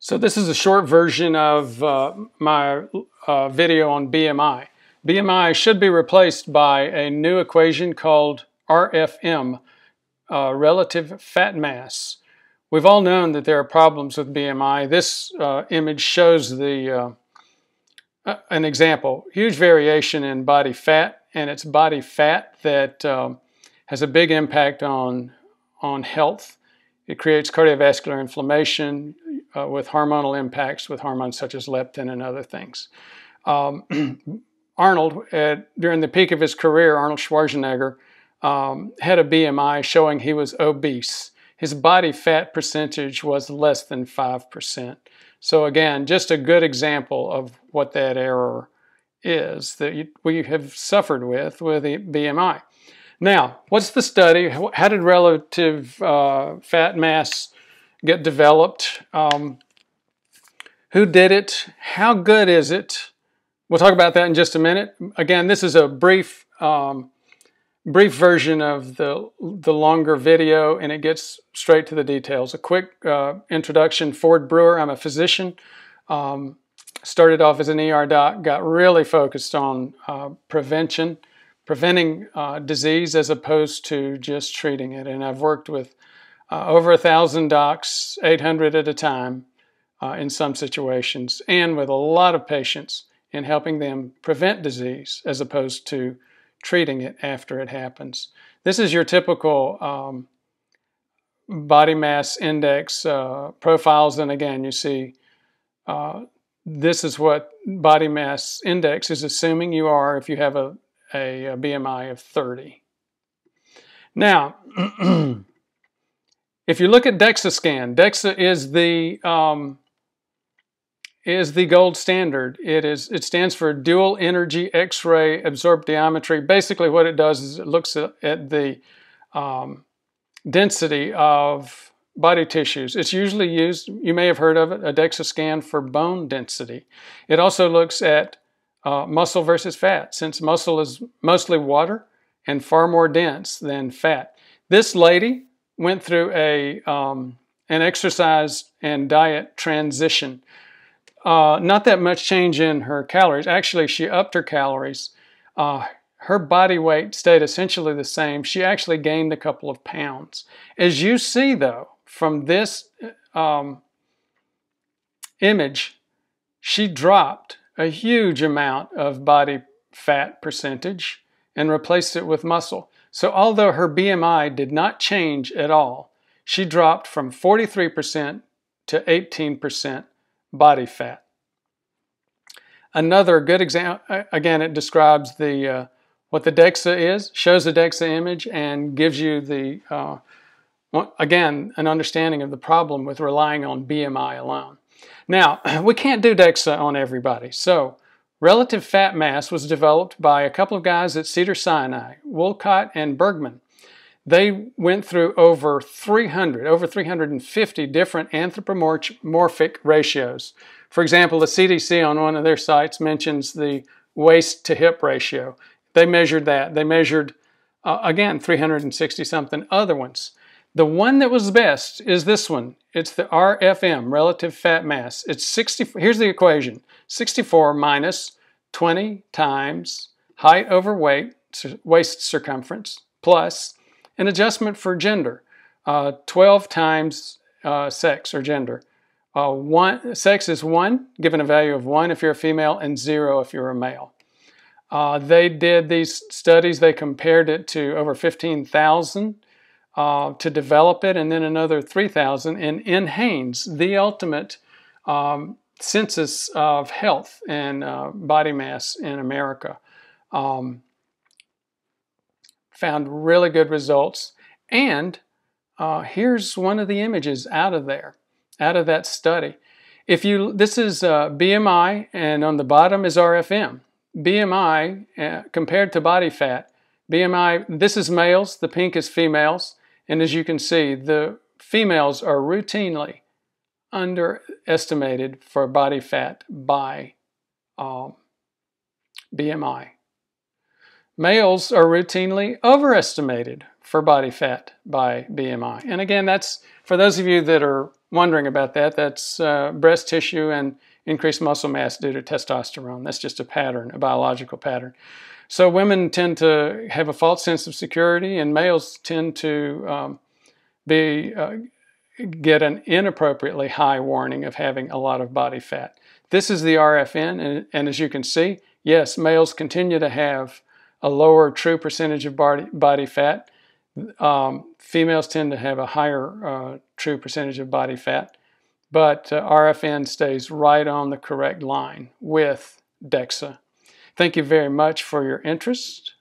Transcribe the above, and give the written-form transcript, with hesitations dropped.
So this is a short version of my video on BMI. BMI should be replaced by a new equation called RFM, relative fat mass. We've all known that there are problems with BMI. This image shows an example. Huge variation in body fat, and it's body fat that has a big impact on health. It creates cardiovascular inflammation with hormonal impacts, with hormones such as leptin and other things. Arnold, during the peak of his career, Arnold Schwarzenegger, had a BMI showing he was obese. His body fat percentage was less than 5%. So again, just a good example of what that error is that we have suffered with the BMI. Now, what's the study? How did relative fat mass get developed? Who did it? How good is it? We'll talk about that in just a minute. Again, this is a brief version of the longer video, and it gets straight to the details. A quick introduction. Ford Brewer. I'm a physician. Started off as an ER doc. Got really focused on preventing disease as opposed to just treating it. And I've worked with over 1,000 docs, 800 at a time in some situations, and with a lot of patients in helping them prevent disease as opposed to treating it after it happens. This is your typical body mass index profiles, and again, you see this is what body mass index is assuming you are if you have a BMI of 30. Now, if you look at Dexa Scan, Dexa is the gold standard. It stands for dual energy X-ray absorptiometry. Basically what it does is it looks at the density of body tissues. It's usually used, you may have heard of it, a Dexa scan for bone density. It also looks at muscle versus fat, since muscle is mostly water and far more dense than fat. This lady went through an exercise and diet transition. Not that much change in her calories. Actually, she upped her calories. Her body weight stayed essentially the same. She actually gained a couple of pounds. As you see, though, from this image, she dropped a huge amount of body fat percentage and replaced it with muscle. So although her BMI did not change at all, she dropped from 43% to 18% body fat. Another good example, again, it describes what the Dexa is, shows the Dexa image, and gives you again, an understanding of the problem with relying on BMI alone. Now, we can't do Dexa on everybody, so relative fat mass was developed by a couple of guys at Cedars-Sinai, Wolcott and Bergman. They went through over 350 different anthropomorphic ratios. For example, the CDC on one of their sites mentions the waist to hip ratio. They measured that. They measured, again, 360-something other ones. The one that was best is this one. It's the RFM, relative fat mass. It's 60. Here's the equation. 64 minus 20 times height over weight, waist circumference, plus an adjustment for gender, 12 times sex or gender. Sex is 1, given a value of 1 if you're a female, and 0 if you're a male. They did these studies. They compared it to over 15,000 to develop it, and then another 3,000 in Haynes, the ultimate census of health and body mass in America. Found really good results, and here's one of the images out of that study. This is BMI, and on the bottom is RFM. BMI compared to body fat. BMI, this is males, the pink is females, and as you can see, the females are routinely underestimated for body fat by BMI. Males are routinely overestimated for body fat by BMI. And again, that's for those of you that are wondering about that, that's breast tissue and increased muscle mass due to testosterone. That's just a pattern, a biological pattern. So women tend to have a false sense of security, and males tend to get an inappropriately high warning of having a lot of body fat. This is the RFN, and as you can see, yes, males continue to have a lower true percentage of body fat. Females tend to have a higher true percentage of body fat, but RFN stays right on the correct line with Dexa. Thank you very much for your interest.